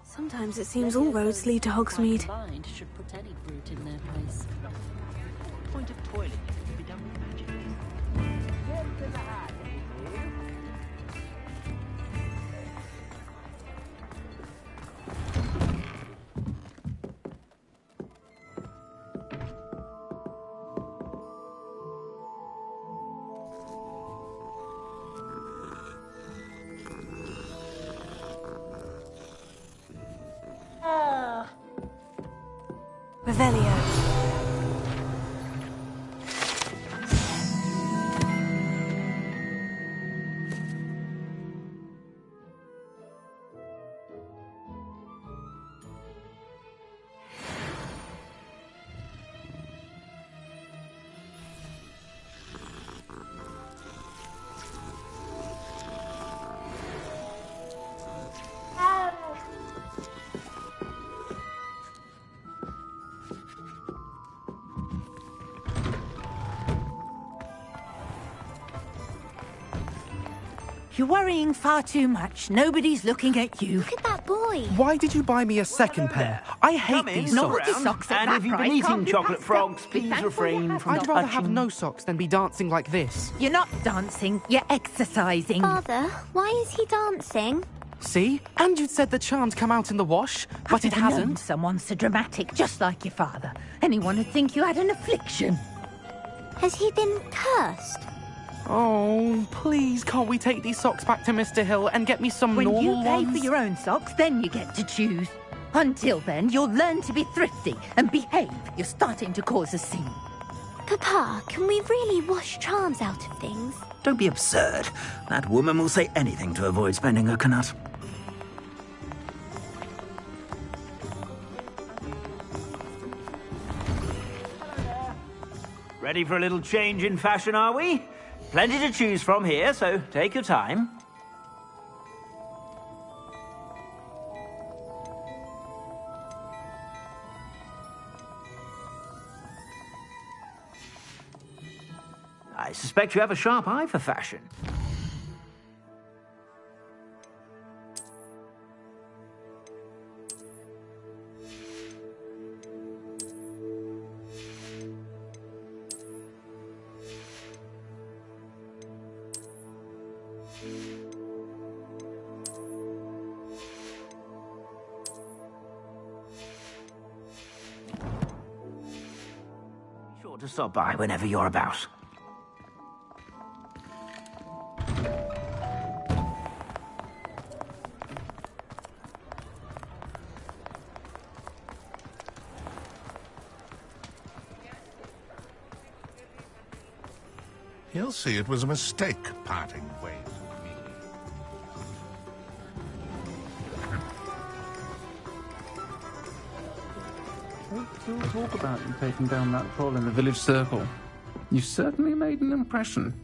Sometimes it seems all roads lead to Hogsmeade. Should put any brute in their place. Point of toilet can be done with magic. Get to the hat, Revelio. You're worrying far too much. Nobody's looking at you. Look at that boy. Why did you buy me a second pair? I hate these Naughty socks. socks at And that if you've been price, eating can't you chocolate pass frogs, them? Be please thankful refrain you from have I'd them. rather have no socks than be dancing like this. You're not dancing, you're exercising. Father, why is he dancing? See? And you'd said the charms come out in the wash, but it I've never known hasn't. someone so dramatic, just like your father. Anyone would think you had an affliction. Has he been cursed? Oh, please, can't we take these socks back to Mr. Hill and get me some When normal you pay ones? for your own socks, then you get to choose. Until then, you'll learn to be thrifty and behave. You're starting to cause a scene. Papa, can we really wash charms out of things? Don't be absurd. That woman will say anything to avoid spending her knut. Ready for a little change in fashion, are we? Plenty to choose from here, so take your time. I suspect you have a sharp eye for fashion. Be sure to stop by whenever you're about. He'll see it was a mistake parting ways with me. Folks still talk about you taking down that troll in the village circle. You certainly made an impression.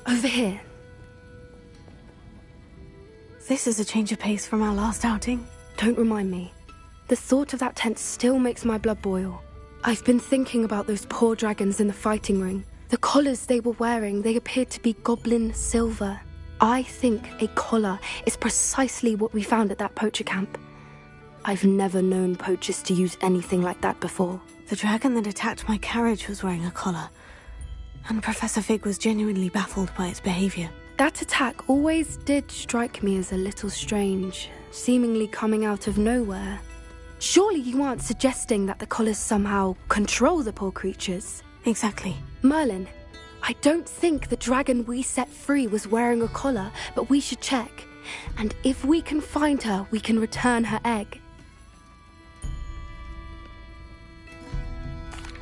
Over here. This is a change of pace from our last outing. Don't remind me. The thought of that tent still makes my blood boil. I've been thinking about those poor dragons in the fighting ring. The collars they were wearing, they appeared to be goblin silver. I think a collar is precisely what we found at that poacher camp. I've never known poachers to use anything like that before. The dragon that attacked my carriage was wearing a collar, and Professor Fig was genuinely baffled by its behavior. That attack always did strike me as a little strange, seemingly coming out of nowhere. Surely you aren't suggesting that the collars somehow control the poor creatures? Exactly. Merlin, I don't think the dragon we set free was wearing a collar, but we should check. And if we can find her, we can return her egg.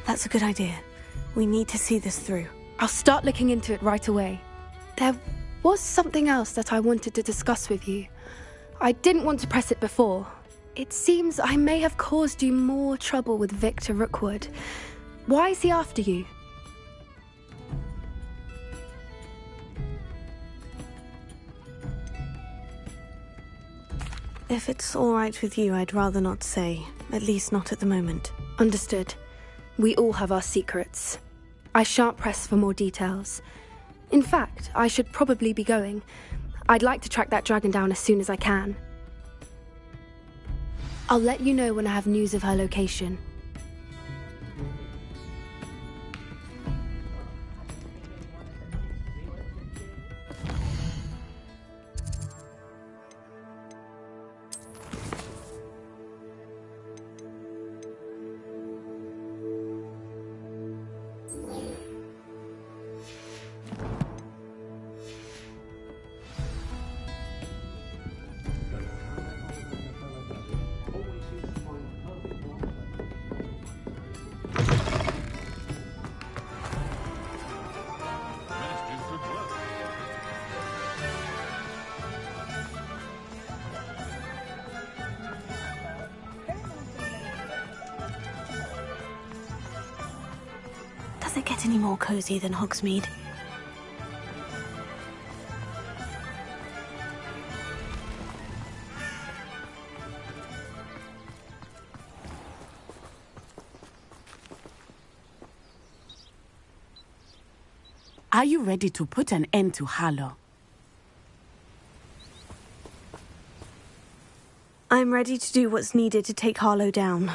That's a good idea. We need to see this through. I'll start looking into it right away. There was something else that I wanted to discuss with you. I didn't want to press it before. It seems I may have caused you more trouble with Victor Rookwood. Why is he after you? If it's all right with you, I'd rather not say. At least not at the moment. Understood. We all have our secrets. I shan't press for more details. In fact, I should probably be going. I'd like to track that dragon down as soon as I can. I'll let you know when I have news of her location. Does it get any more cozy than Hogsmeade? Are you ready to put an end to Harlow? I'm ready to do what's needed to take Harlow down.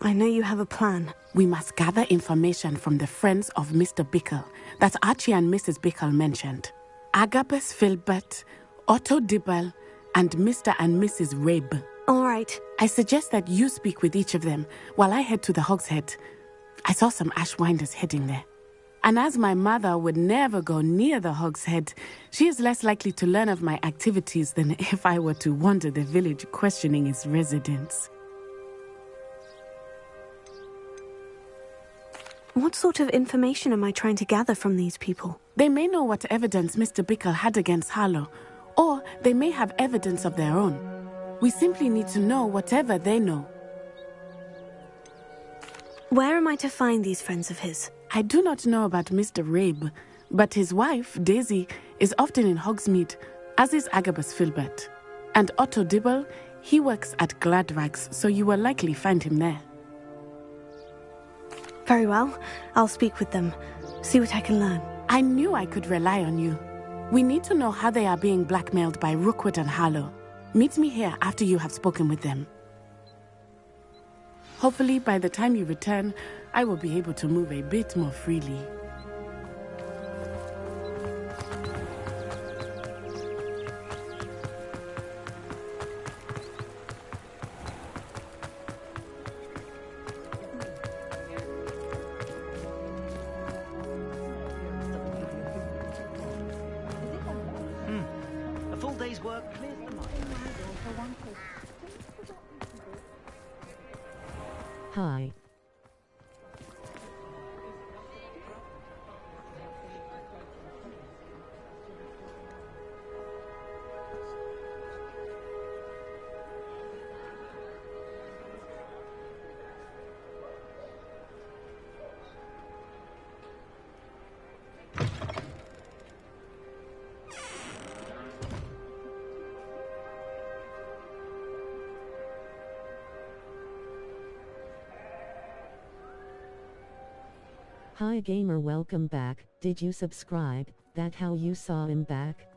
I know you have a plan. We must gather information from the friends of Mr. Bickle that Archie and Mrs. Bickle mentioned. Agabus Filbert, Otto Dibble, and Mr. and Mrs. Rabe. All right. I suggest that you speak with each of them while I head to the Hog's Head. I saw some Ashwinders heading there. And as my mother would never go near the Hog's Head, she is less likely to learn of my activities than if I were to wander the village questioning its residents. What sort of information am I trying to gather from these people? They may know what evidence Mr. Bickle had against Harlow, or they may have evidence of their own. We simply need to know whatever they know. Where am I to find these friends of his? I do not know about Mr. Rabe, but his wife, Daisy, is often in Hogsmeade, as is Agabus Filbert. And Otto Dibble, he works at Gladrags, so you will likely find him there. Very well. I'll speak with them. See what I can learn. I knew I could rely on you. We need to know how they are being blackmailed by Rookwood and Harlow. Meet me here after you have spoken with them. Hopefully, by the time you return, I will be able to move a bit more freely. A full day's work clears the mind. Hi. Hi gamer, welcome back. Did you subscribe? That how you saw him back?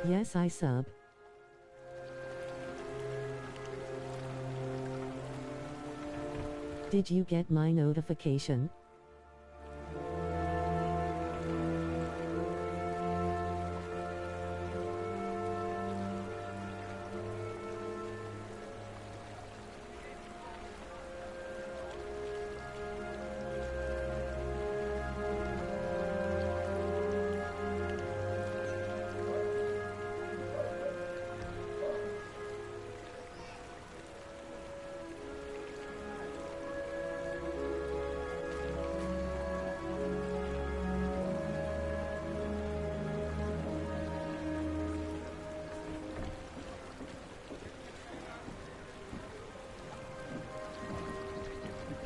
Yes, I sub. Did you get my notification?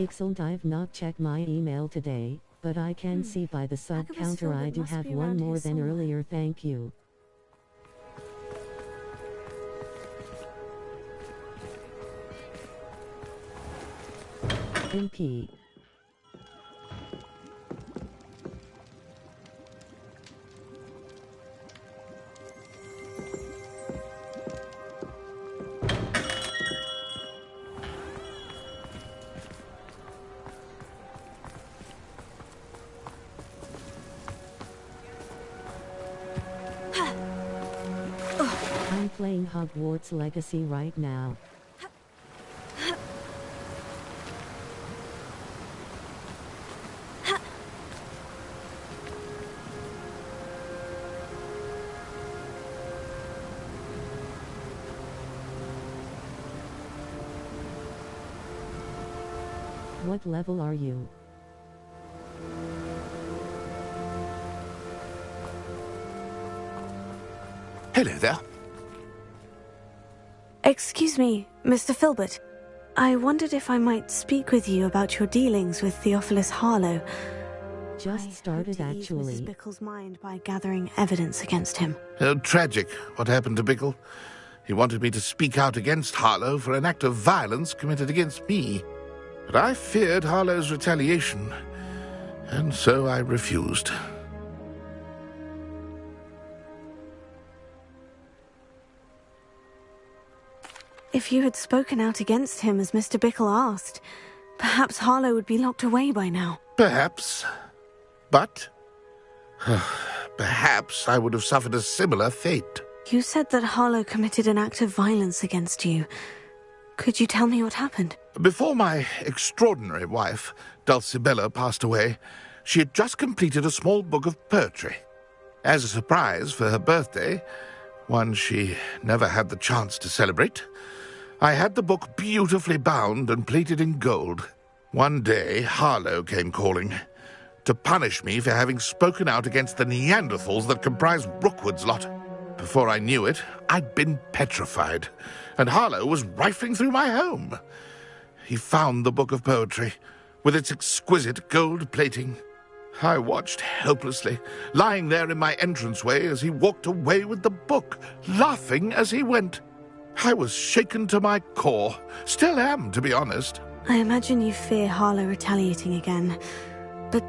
Excellent. I've not checked my email today, but I can see by the sub counter I do have one more than earlier. Thank you. MP. I'm playing Hogwarts Legacy right now. What level are you? Hello there. Excuse me, Mr. Filbert. I wondered if I might speak with you about your dealings with Theophilus Harlow. Just started, actually. Mrs. Bickle's mind by gathering evidence against him. Oh, tragic. What happened to Bickle? He wanted me to speak out against Harlow for an act of violence committed against me. But I feared Harlow's retaliation, and so I refused. If you had spoken out against him as Mr. Bickle asked, perhaps Harlow would be locked away by now. Perhaps. But perhaps I would have suffered a similar fate. You said that Harlow committed an act of violence against you. Could you tell me what happened? Before my extraordinary wife, Dulcibella, passed away, she had just completed a small book of poetry. As a surprise for her birthday, one she never had the chance to celebrate, I had the book beautifully bound and plated in gold. One day, Harlow came calling to punish me for having spoken out against the Neanderthals that comprised Rookwood's lot. Before I knew it, I'd been petrified, and Harlow was rifling through my home. He found the book of poetry, with its exquisite gold plating. I watched helplessly, lying there in my entranceway as he walked away with the book, laughing as he went. I was shaken to my core, still am, to be honest. I imagine you fear Harlow retaliating again. But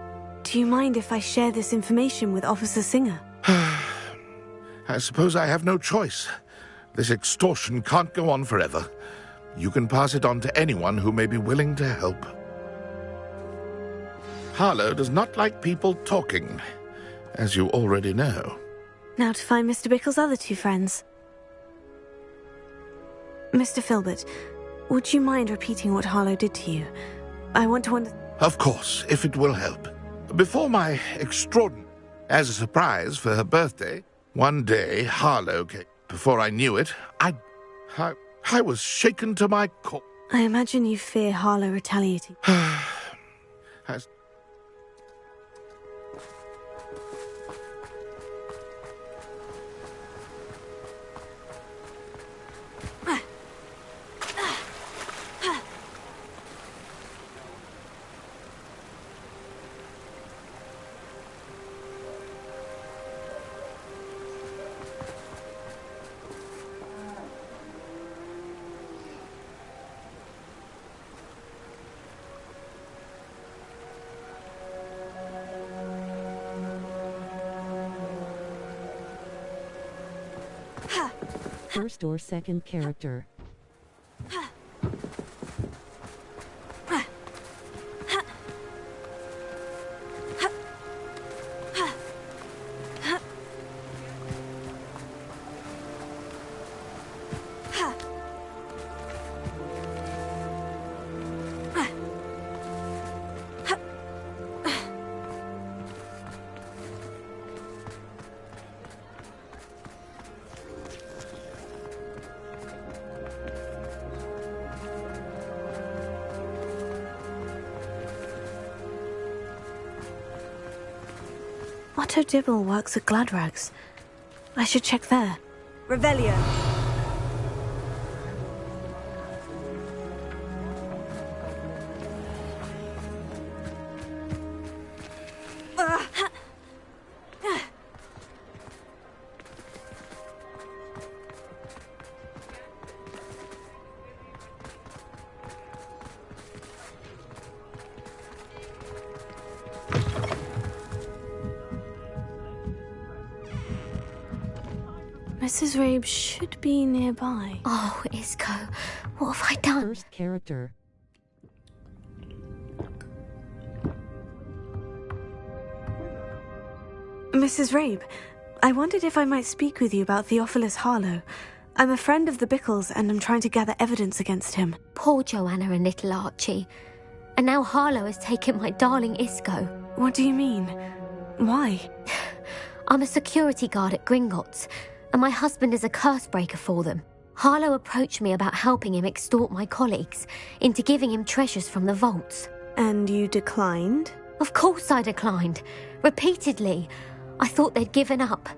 do you mind if I share this information with Officer Singer? I suppose I have no choice. This extortion can't go on forever. You can pass it on to anyone who may be willing to help. Harlow does not like people talking, as you already know. Now to find Mr. Bickle's other two friends. Mr. Filbert, would you mind repeating what Harlow did to you? I want to Of course, if it will help. Before my extraordinary... As a surprise for her birthday, one day Harlow came. Before I knew it, I was shaken to my core. I imagine you fear Harlow retaliating. First or second character. Otto Dibble works at Gladrags. I should check there. Revelio. Mrs. Rabe should be nearby. Oh, Isco, what have I done? First character. Mrs. Rabe, I wondered if I might speak with you about Theophilus Harlow. I'm a friend of the Bickles and I'm trying to gather evidence against him. Poor Joanna and little Archie. And now Harlow has taken my darling Isco. What do you mean? Why? I'm a security guard at Gringotts, and my husband is a curse breaker for them. Harlow approached me about helping him extort my colleagues into giving him treasures from the vaults. And you declined? Of course I declined. Repeatedly. I thought they'd given up,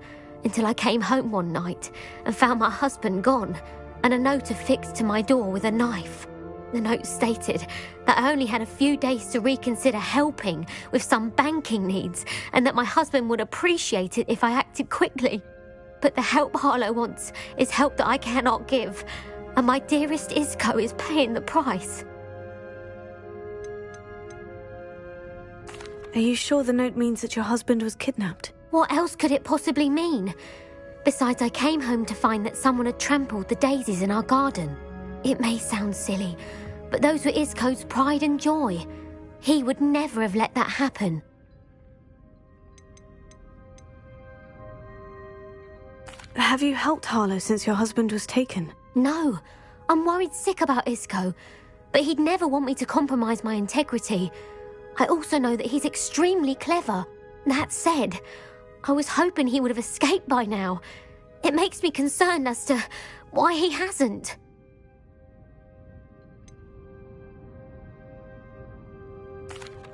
until I came home one night and found my husband gone, and a note affixed to my door with a knife. The note stated that I only had a few days to reconsider helping with some banking needs, and that my husband would appreciate it if I acted quickly. But the help Harlow wants is help that I cannot give, and my dearest Isco is paying the price. Are you sure the note means that your husband was kidnapped? What else could it possibly mean? Besides, I came home to find that someone had trampled the daisies in our garden. It may sound silly, but those were Isco's pride and joy. He would never have let that happen. Have you helped Harlow since your husband was taken? No, I'm worried sick about Isco, but he'd never want me to compromise my integrity. I also know that he's extremely clever. That said, I was hoping he would have escaped by now. It makes me concerned as to why he hasn't.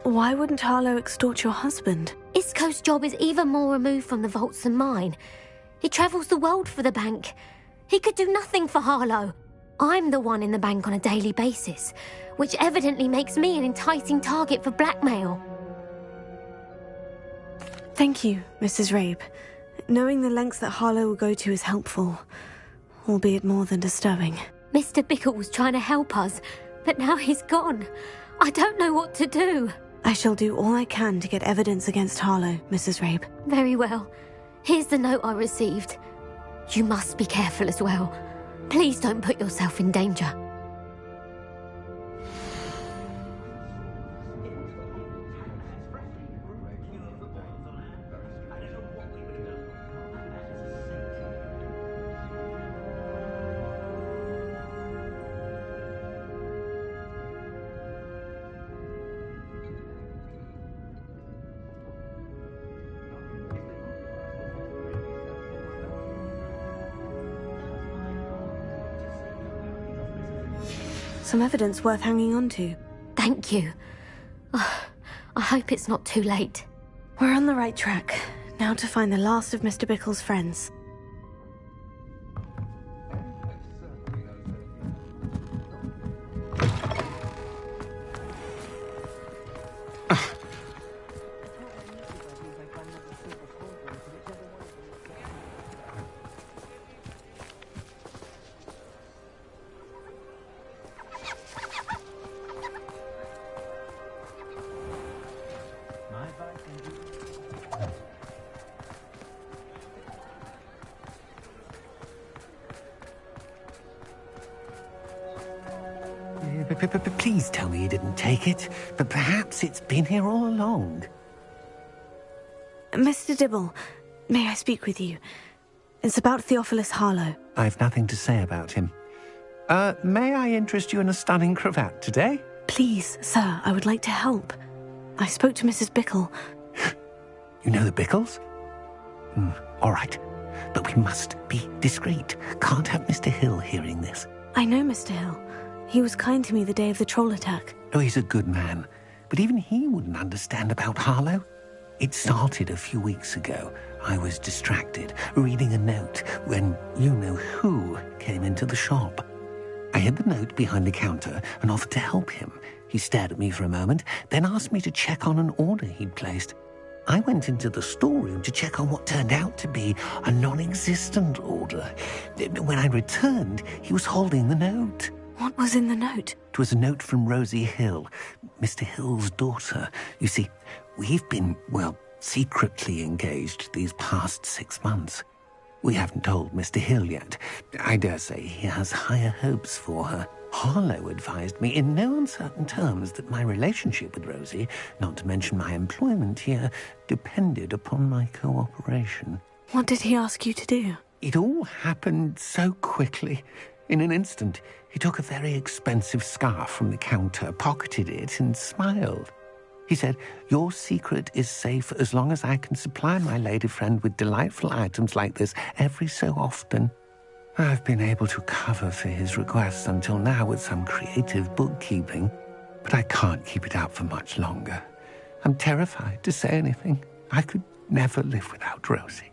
Why wouldn't Harlow extort your husband? Isco's job is even more removed from the vaults than mine. He travels the world for the bank. He could do nothing for Harlow. I'm the one in the bank on a daily basis, which evidently makes me an enticing target for blackmail. Thank you, Mrs. Rabe. Knowing the lengths that Harlow will go to is helpful, albeit more than disturbing. Mr. Bickle was trying to help us, but now he's gone. I don't know what to do. I shall do all I can to get evidence against Harlow, Mrs. Rabe. Very well. Here's the note I received. You must be careful as well. Please don't put yourself in danger. Some evidence worth hanging on to. Thank you. Oh, I hope it's not too late. We're on the right track. Now to find the last of Mr. Bickle's friends. Please tell me you didn't take it, but perhaps it's been here all along. Mr. Dibble, may I speak with you? It's about Theophilus Harlow. I've nothing to say about him. May I interest you in a stunning cravat today? Please, sir, I would like to help. I spoke to Mrs. Bickle. You know the Bickles? All right, but we must be discreet. Can't have Mr. Hill hearing this. I know Mr. Hill. He was kind to me the day of the troll attack. Oh, he's a good man, but even he wouldn't understand about Harlow. It started a few weeks ago. I was distracted, reading a note, when you-know-who came into the shop. I hid the note behind the counter and offered to help him. He stared at me for a moment, then asked me to check on an order he'd placed. I went into the storeroom to check on what turned out to be a non-existent order. When I returned, he was holding the note. What was in the note? It was a note from Rosie Hill, Mr. Hill's daughter. You see, we've been, well, secretly engaged these past 6 months. We haven't told Mr. Hill yet. I dare say he has higher hopes for her. Harlow advised me in no uncertain terms that my relationship with Rosie, not to mention my employment here, depended upon my cooperation. What did he ask you to do? It all happened so quickly. In an instant, he took a very expensive scarf from the counter, pocketed it, and smiled. He said, "Your secret is safe as long as I can supply my lady friend with delightful items like this every so often." I've been able to cover for his requests until now with some creative bookkeeping, but I can't keep it up for much longer. I'm terrified to say anything. I could never live without Rosie.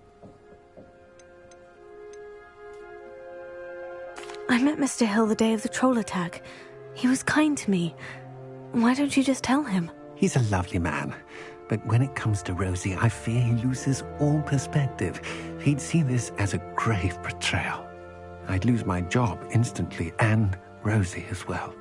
I met Mr. Hill the day of the troll attack. He was kind to me. Why don't you just tell him? He's a lovely man, but when it comes to Rosie, I fear he loses all perspective. He'd see this as a grave betrayal. I'd lose my job instantly, and Rosie as well.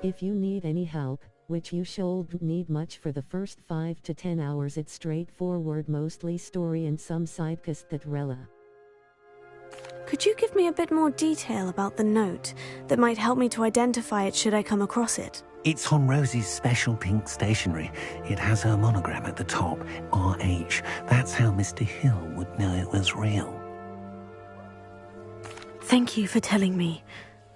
If you need any help, which you should need much for the first 5 to 10 hours, it's straightforward, mostly story and some sidecast that rela. Could you give me a bit more detail about the note that might help me to identify it should I come across it? It's on Rosie's special pink stationery. It has her monogram at the top, RH. That's how Mr. Hill would know it was real. Thank you for telling me.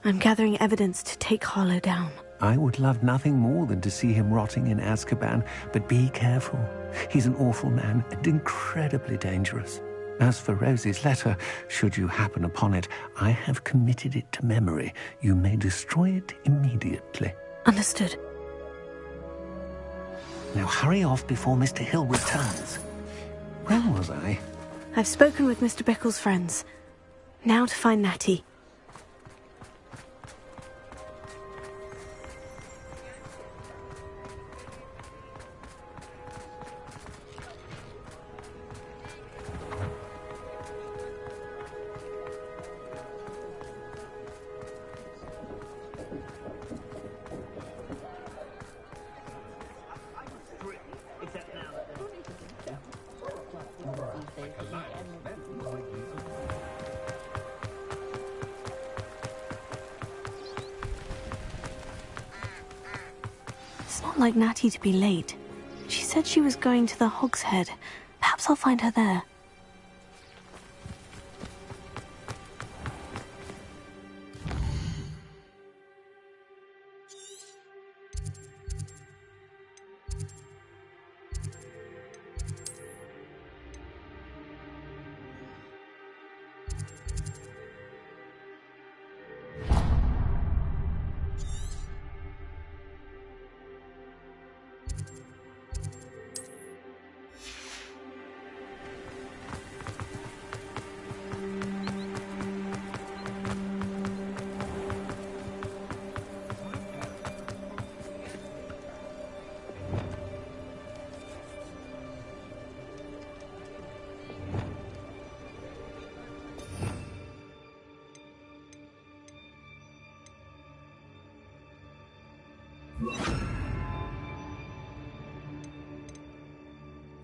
I'm gathering evidence to take Harlow down. I would love nothing more than to see him rotting in Azkaban, but be careful. He's an awful man and incredibly dangerous. As for Rosie's letter, should you happen upon it, I have committed it to memory. You may destroy it immediately. Understood. Now hurry off before Mr. Hill returns. Where was I? I've spoken with Mr. Bickle's friends. Now to find Natty. It's not like Natty to be late. She said she was going to the Hog's Head. Perhaps I'll find her there.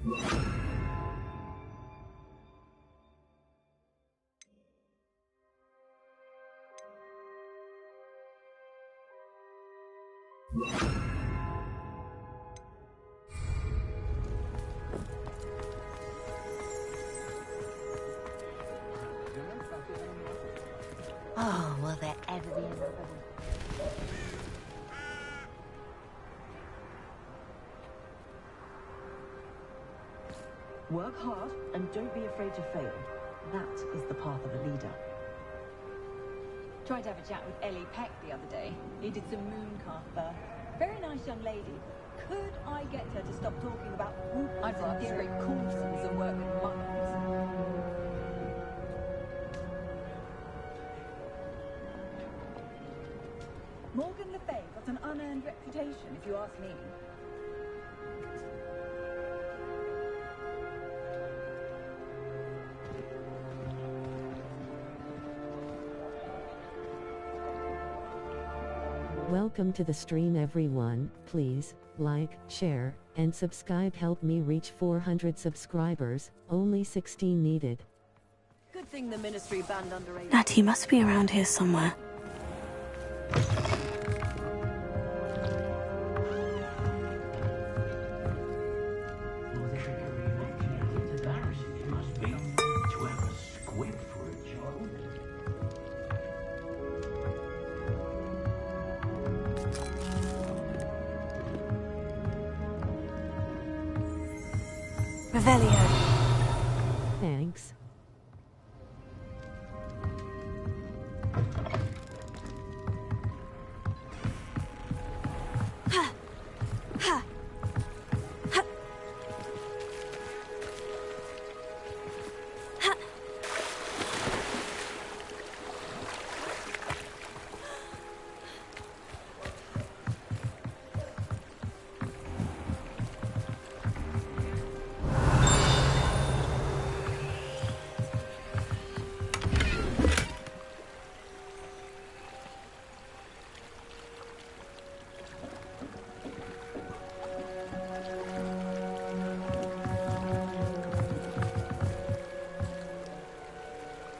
Oh, will there ever be another one? Work hard and don't be afraid to fail. That is the path of a leader. Tried to have a chat with Ellie Peck the other day. Needed some mooncalf birth. Very nice young lady. Could I get her to stop talking about whoopers I'd rather and dairy courses and work with mums? Morgan Le Fay got an unearned reputation, if you ask me. Welcome to the stream everyone. Please, like, share, and subscribe. Help me reach 400 subscribers, only 16 needed. Good thing the ministry banned underage. Natty must be around here somewhere. Revelio. Thanks.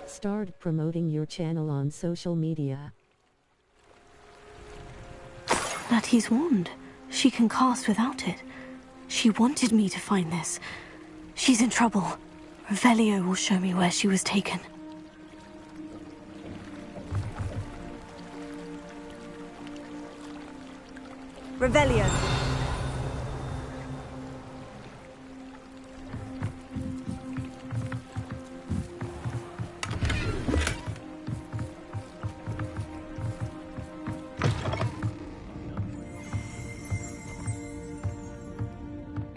Start promoting your channel on social media. Natty's wand. She can cast without it. She wanted me to find this. She's in trouble. Revelio will show me where she was taken. Revelio.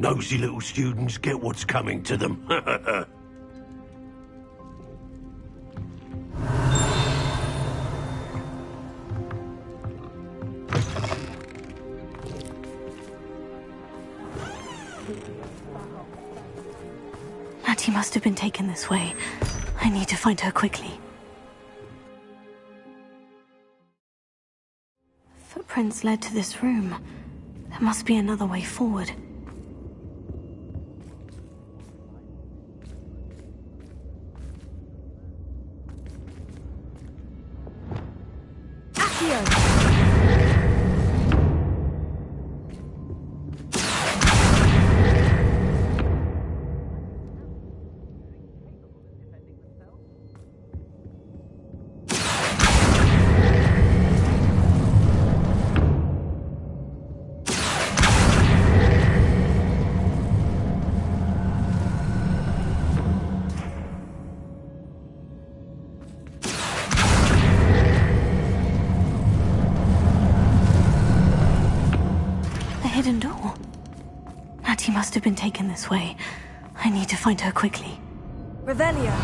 Nosy little students get what's coming to them. Natty must have been taken this way. I need to find her quickly. Footprints led to this room. There must be another way forward. Hidden door. Natty must have been taken this way. I need to find her quickly. Revelio.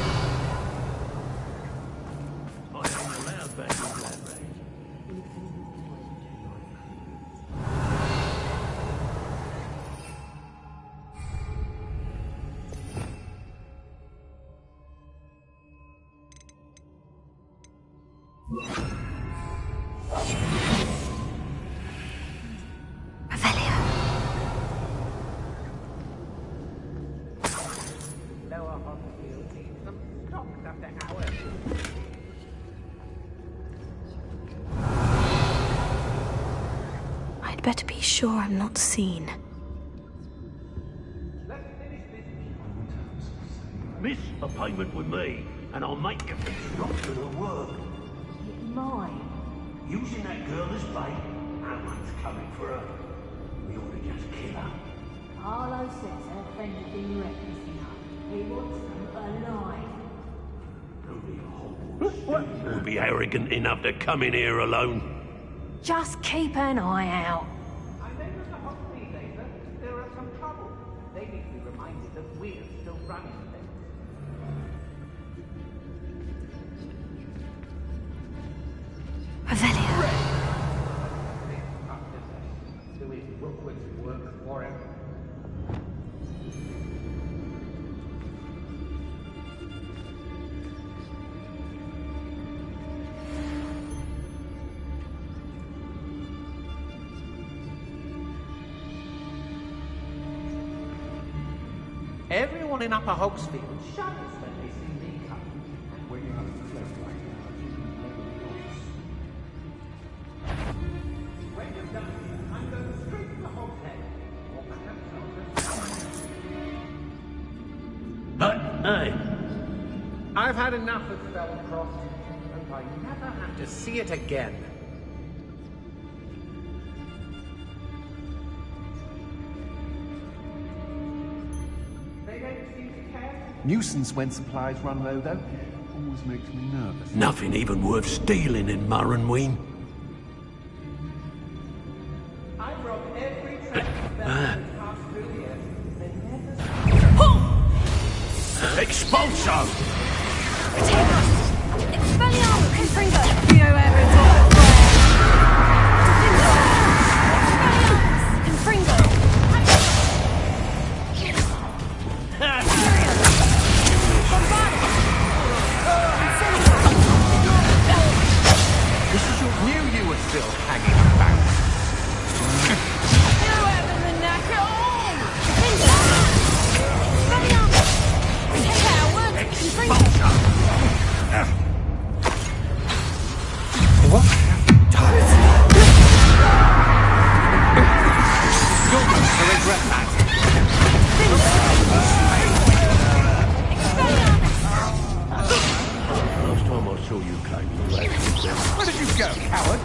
I'd better be sure I'm not seen. Miss a payment with me, and I'll make you not gonna work. Mine. Using that girl as bait, no one's coming for her. We ought to just kill her. Harlow says her friend has been reckless enough. He wants them alive. Would be arrogant enough to come in here alone. Just keep an eye out. I know there's a hot these days, there are some trouble. They need to be reminded that we're still running things. Revelio. Doing Rookwood's work for him. Everyone in Upper Hogsfield shudders when they see me coming. And when you have a float like that, you can when you're done, I'm going straight to the Hogshead. Or perhaps I'll just... Hey! I've had enough of Spellcroft. Hope I never have to see it again. Nuisance when supplies run low, though. Always makes me nervous. Nothing even worth stealing in Murrenween. I've robbed every track that passed through here. They never... Expulso! Take us! Expelliarmus, Confringo! Expelliarmus, Confringo! Knew you were still hanging about. What? You're going to regret that. Last time I saw you came in the way. Where did you go, coward?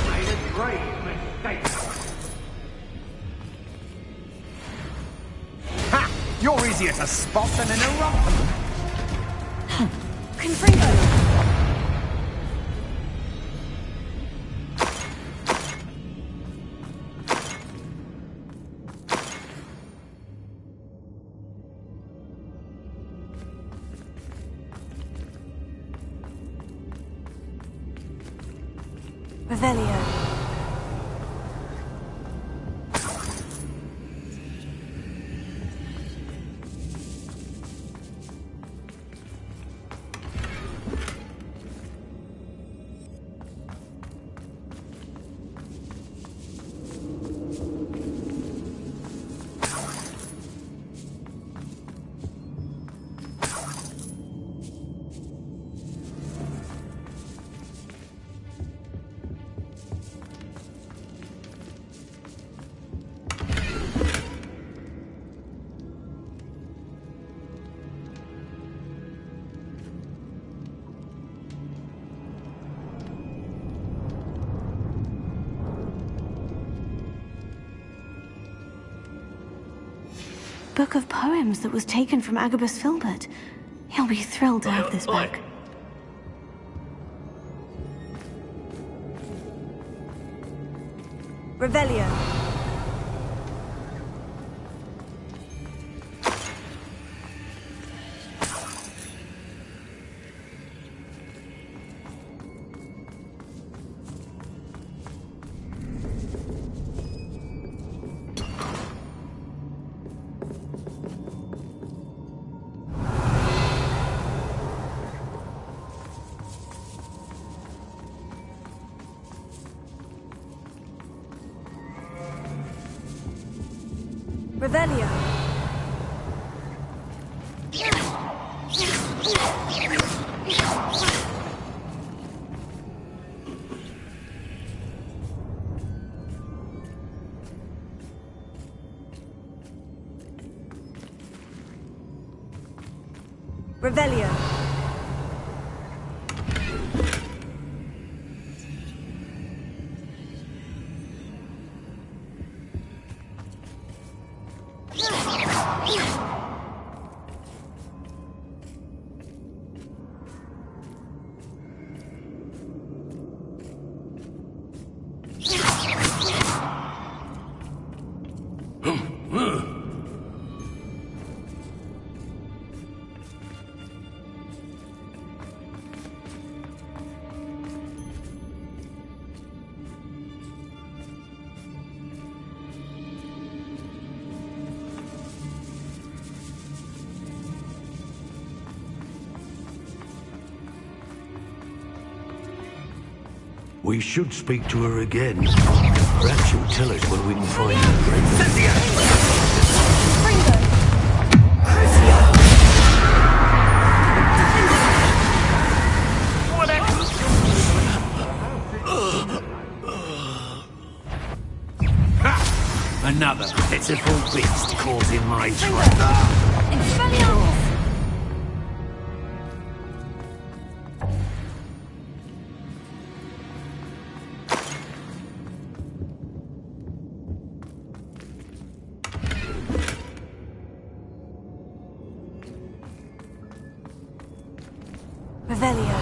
Made a great mistake. Ha! You're easier to spot than an eruption. Confringo! Revelio. Book of poems that was taken from Agabus Filbert. He'll be thrilled to have this back. Revelio. Revelio. Revelio. We should speak to her again. Perhaps she'll tell us when we can find her. Another pitiful beast caught in my trap. Revelio.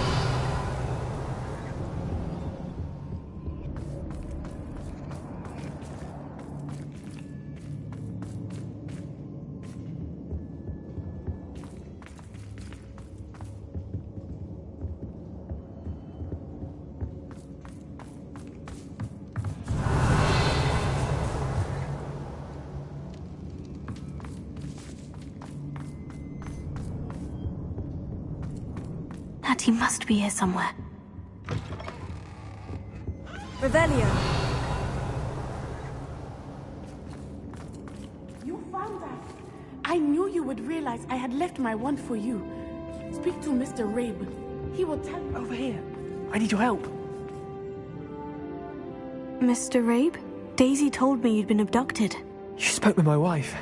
Natty must be here somewhere. Revelio. You found us. I knew you would realize I had left my wand for you. Speak to Mr. Rabe. He will tell you. Over here. I need your help. Mr. Rabe? Daisy told me you'd been abducted. You spoke with my wife.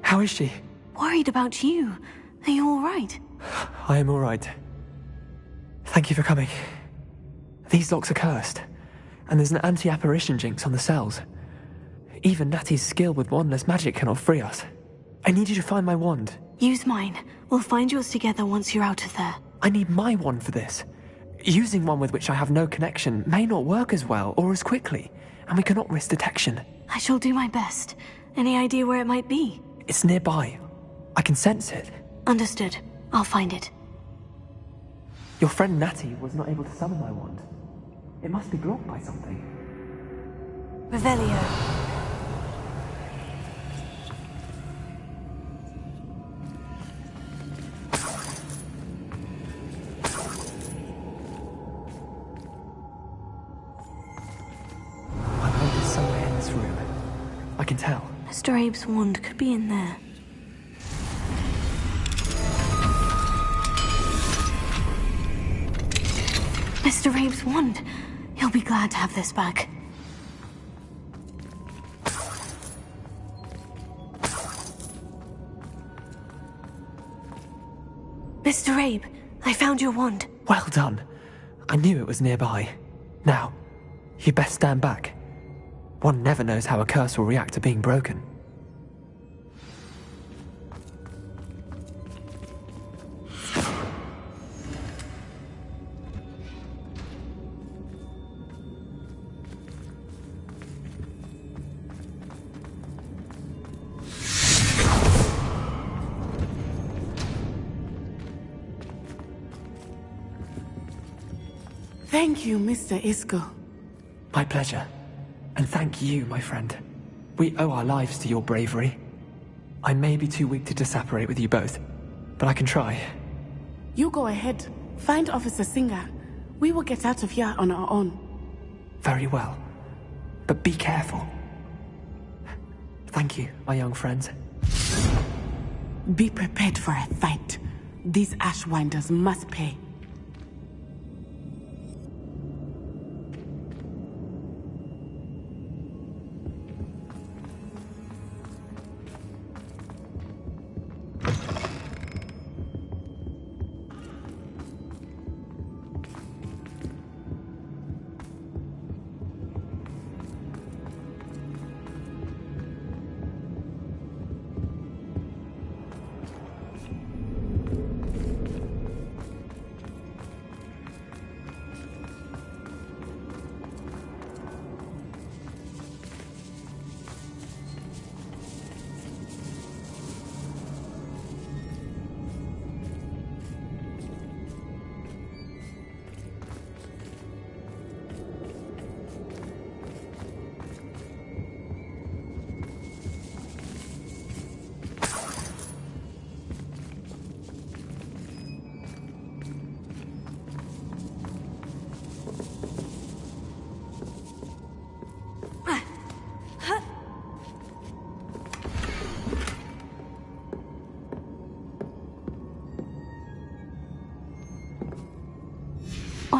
How is she? Worried about you. Are you all right? I am all right. Thank you for coming. These locks are cursed, and there's an anti-apparition jinx on the cells. Even Natty's skill with wandless magic cannot free us. I need you to find my wand. Use mine. We'll find yours together once you're out of there. I need my wand for this. Using one with which I have no connection may not work as well or as quickly, and we cannot risk detection. I shall do my best. Any idea where it might be? It's nearby. I can sense it. Understood. I'll find it. Your friend Natty was not able to summon my wand. It must be blocked by something. Revelio. My wand is somewhere in this room. I can tell. Mr. Abe's wand could be in there. Mr. Abe's wand. He'll be glad to have this back. Mr. Abe, I found your wand. Well done. I knew it was nearby. Now, you best stand back. One never knows how a curse will react to being broken. Thank you, Mr. Isco. My pleasure. And thank you, my friend. We owe our lives to your bravery. I may be too weak to disapparate with you both, but I can try. You go ahead. Find Officer Singer. We will get out of here on our own. Very well. But be careful. Thank you, my young friends. Be prepared for a fight. These Ashwinders must pay.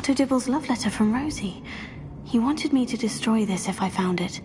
Otto Dibble's love letter from Rosie. He wanted me to destroy this if I found it.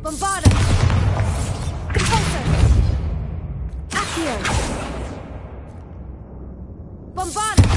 Bombarda! Compulsor! Accio! Bombarda!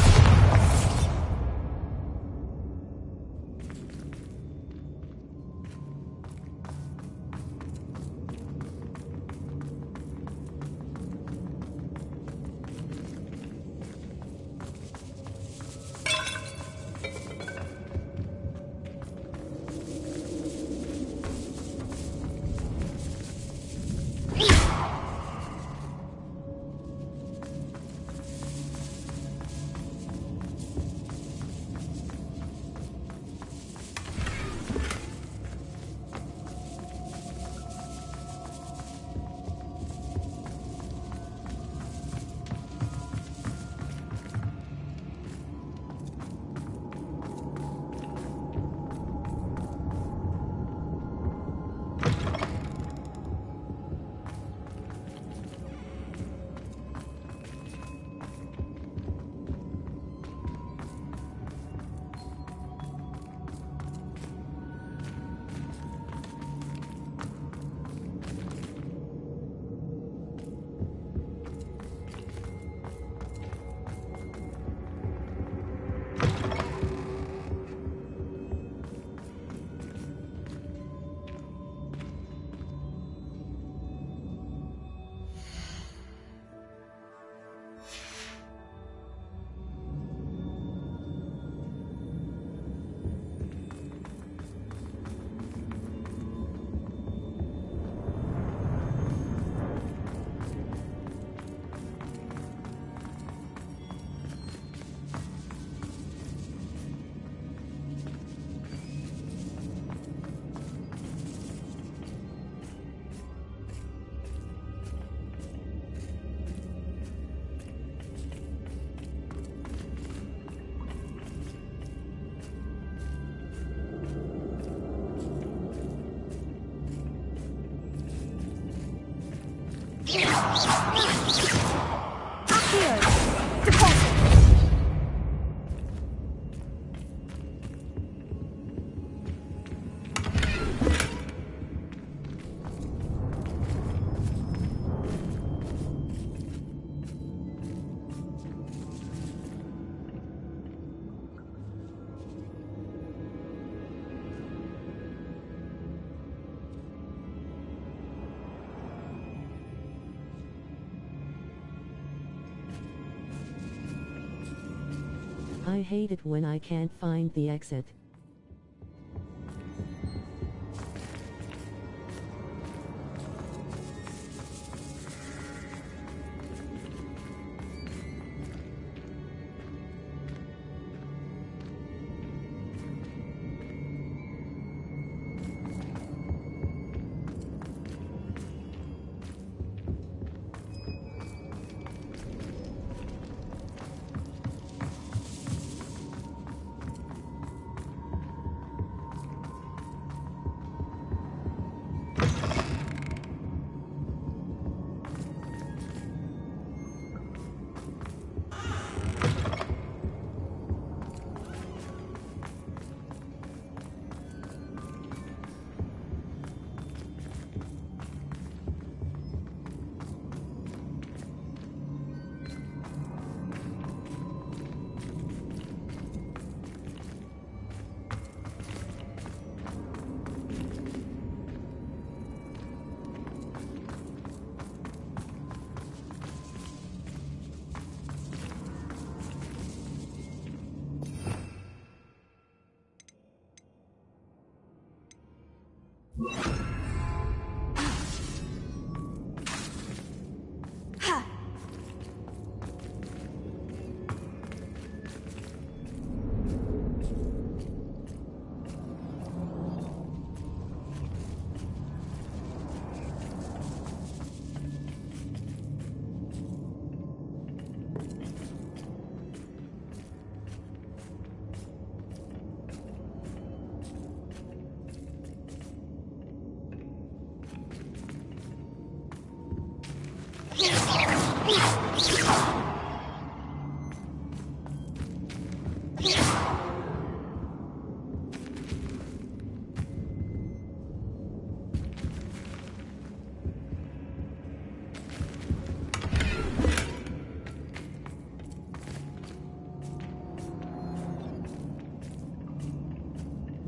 I hate it when I can't find the exit.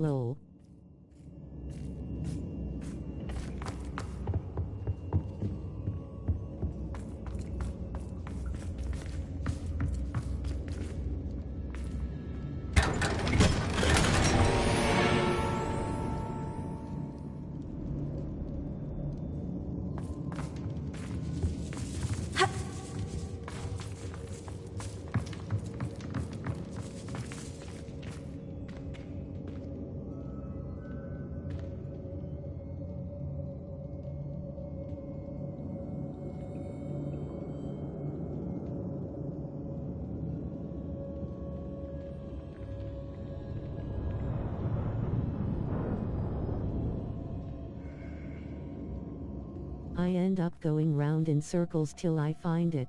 Lol. I end up going round in circles till I find it.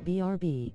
BRB.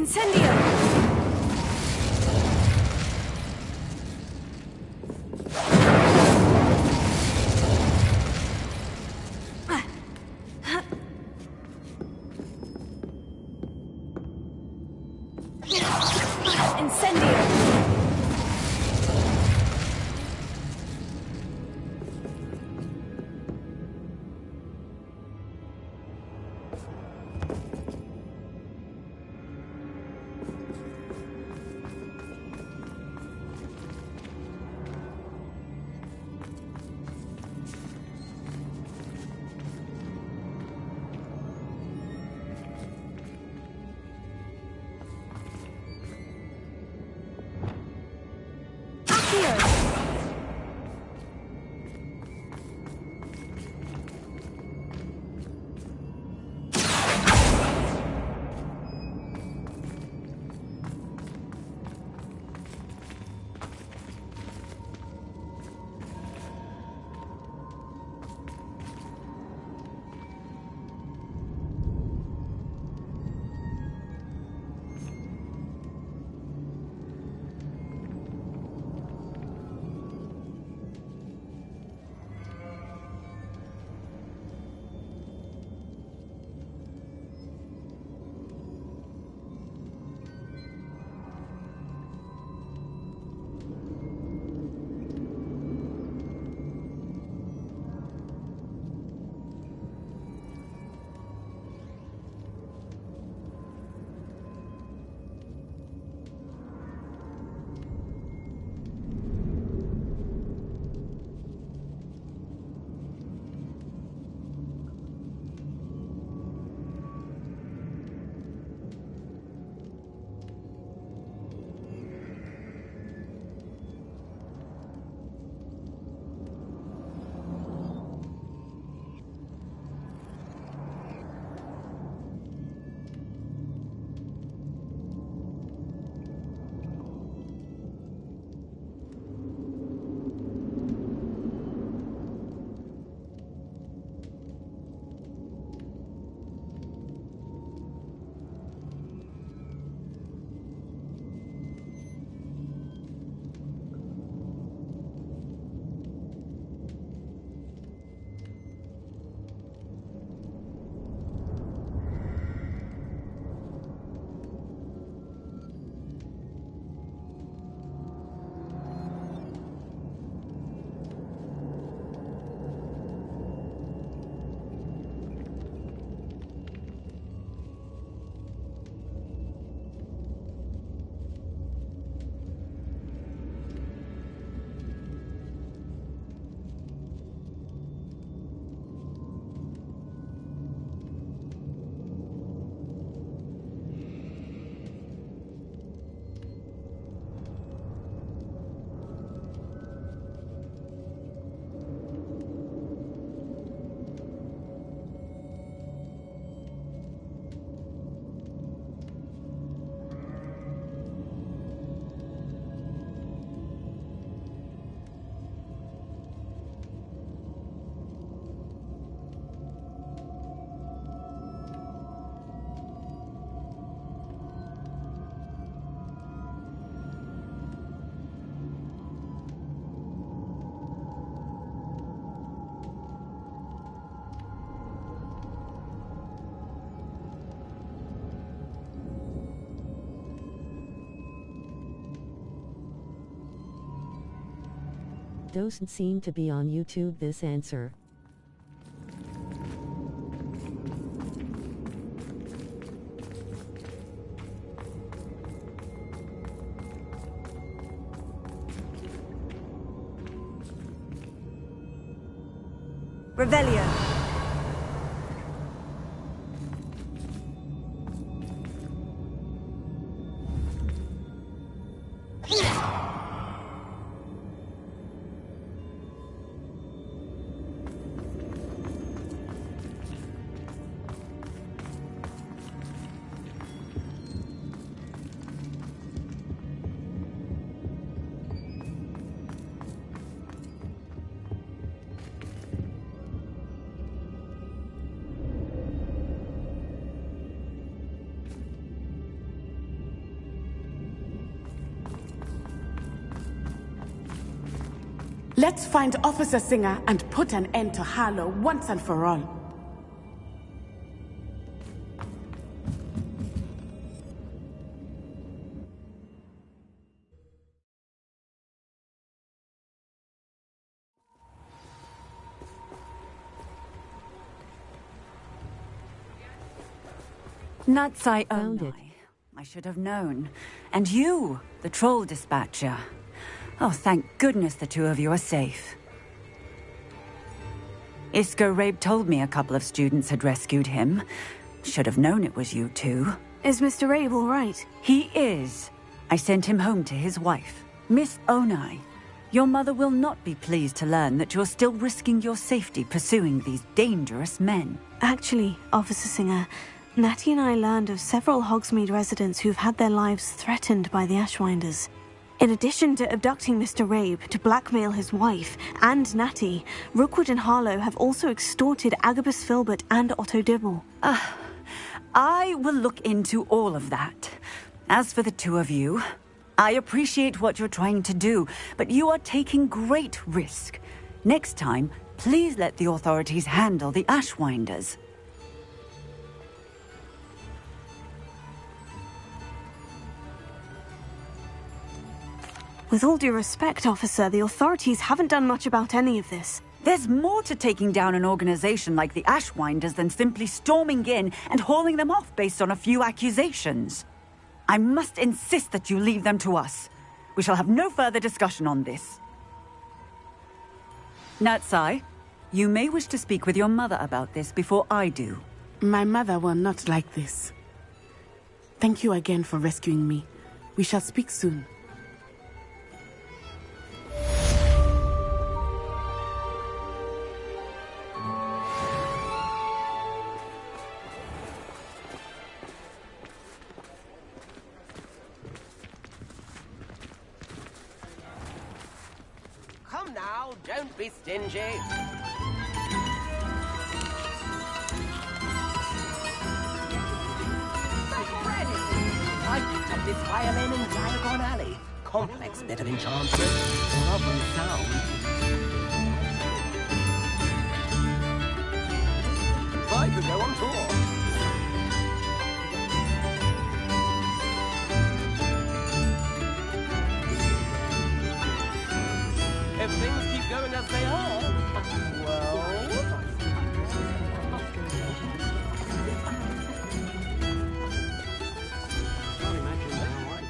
Incendio! Doesn't seem to be on YouTube this answer. Revelio. Let's find Officer Singer and put an end to Harlow once and for all. Natsai Found it. I should have known. And you, the troll dispatcher. Oh, thank goodness the two of you are safe. Isco Rabe told me a couple of students had rescued him. Should have known it was you two. Is Mr. Rabe all right? He is. I sent him home to his wife, Miss Onai. Your mother will not be pleased to learn that you're still risking your safety pursuing these dangerous men. Actually, Officer Singer, Natty and I learned of several Hogsmeade residents who've had their lives threatened by the Ashwinders. In addition to abducting Mr. Rabe to blackmail his wife and Natty, Rookwood and Harlow have also extorted Agabus Filbert and Otto Dibble. I will look into all of that. As for the two of you, I appreciate what you're trying to do, but you are taking great risk. Next time, please let the authorities handle the Ashwinders. With all due respect, officer, the authorities haven't done much about any of this. There's more to taking down an organization like the Ashwinders than simply storming in and hauling them off based on a few accusations. I must insist that you leave them to us. We shall have no further discussion on this. Natsai, you may wish to speak with your mother about this before I do. My mother will not like this. Thank you again for rescuing me. We shall speak soon. Come now, don't be stingy. I picked up this violin in Diagon Alley. Complex bit of enchantment. Lovely sound. I could go on tour. If things keep going as they are, well... Can't imagine how I...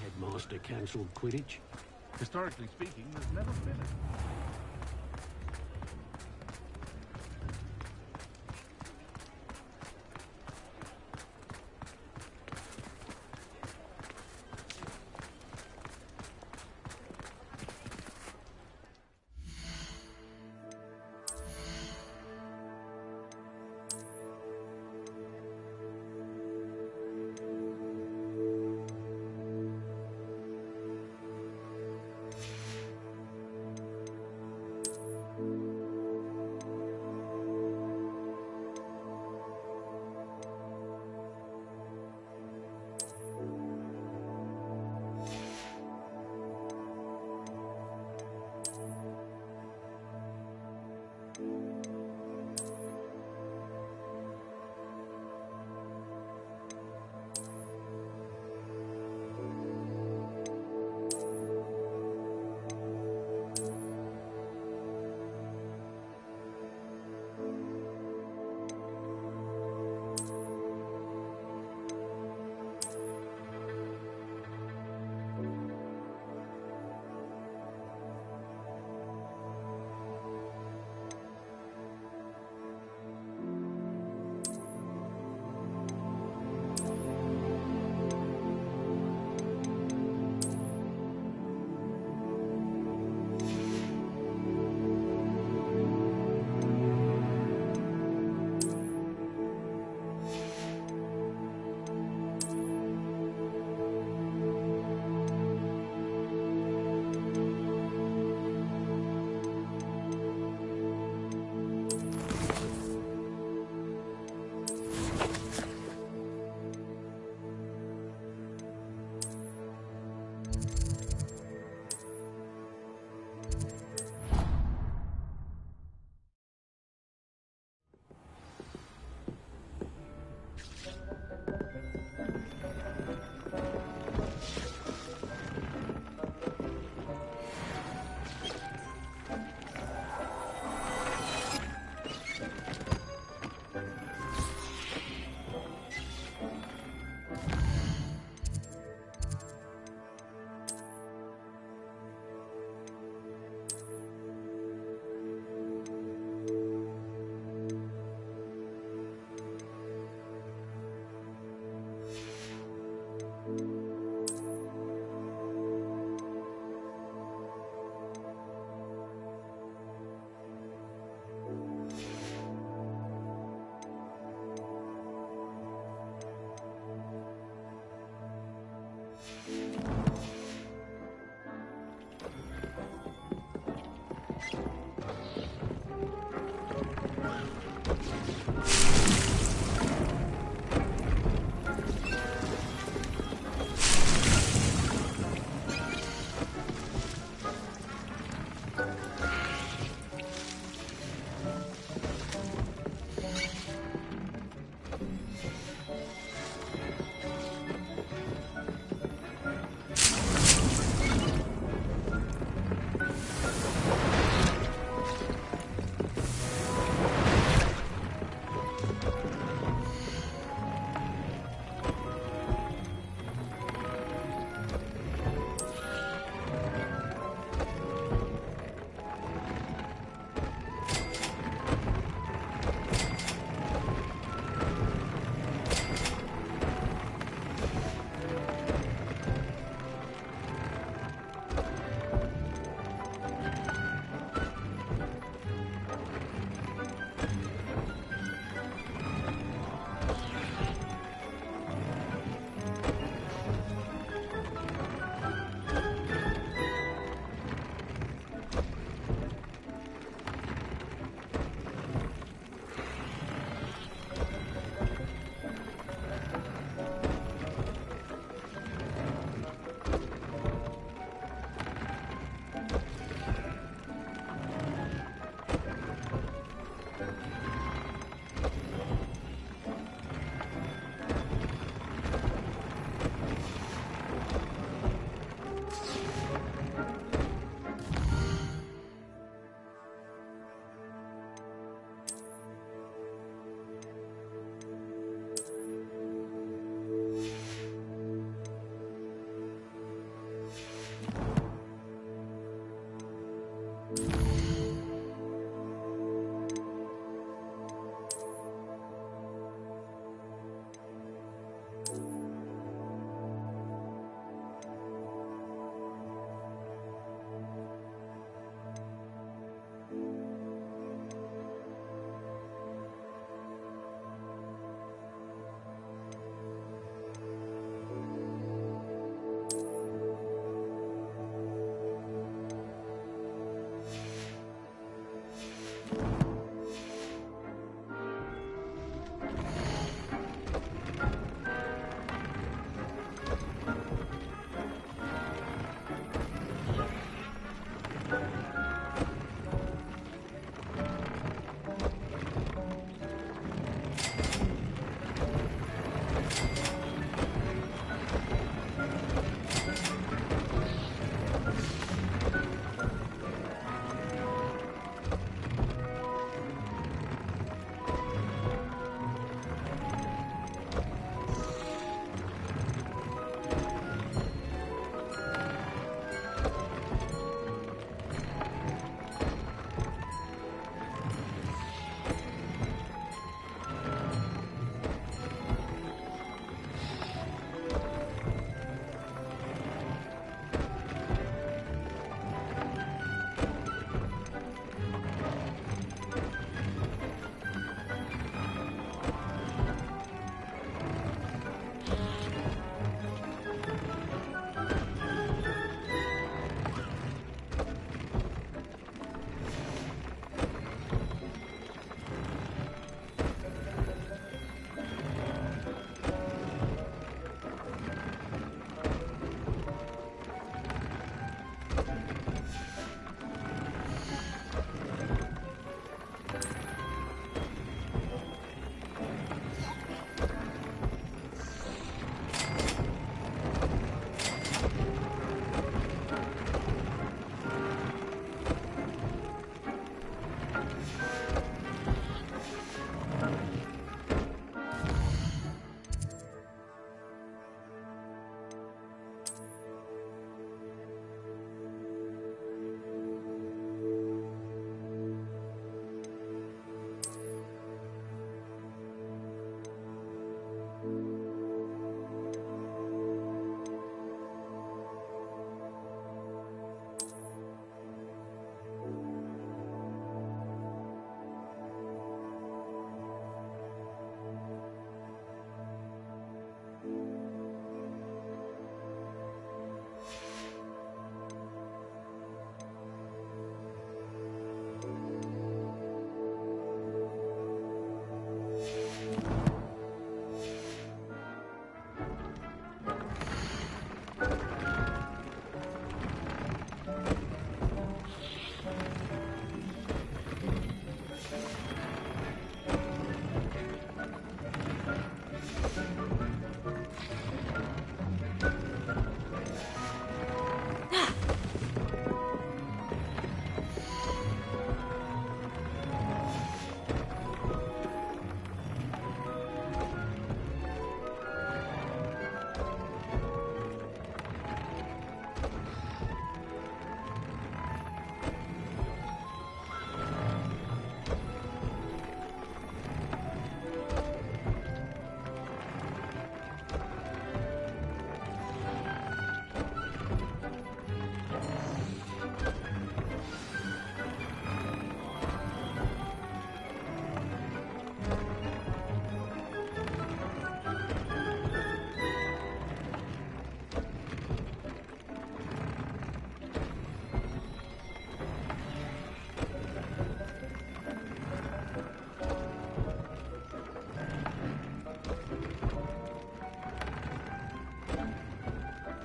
Headmaster cancelled Quidditch. Historically speaking, there's never been it.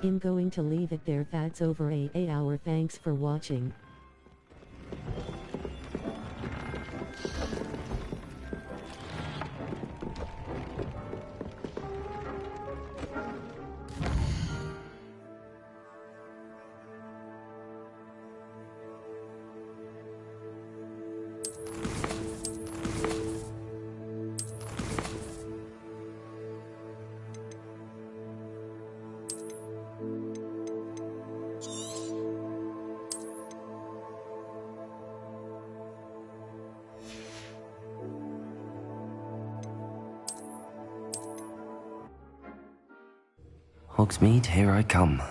I'm going to leave it there. That's over a hour. Thanks for watching. Hogsmeade, here I come.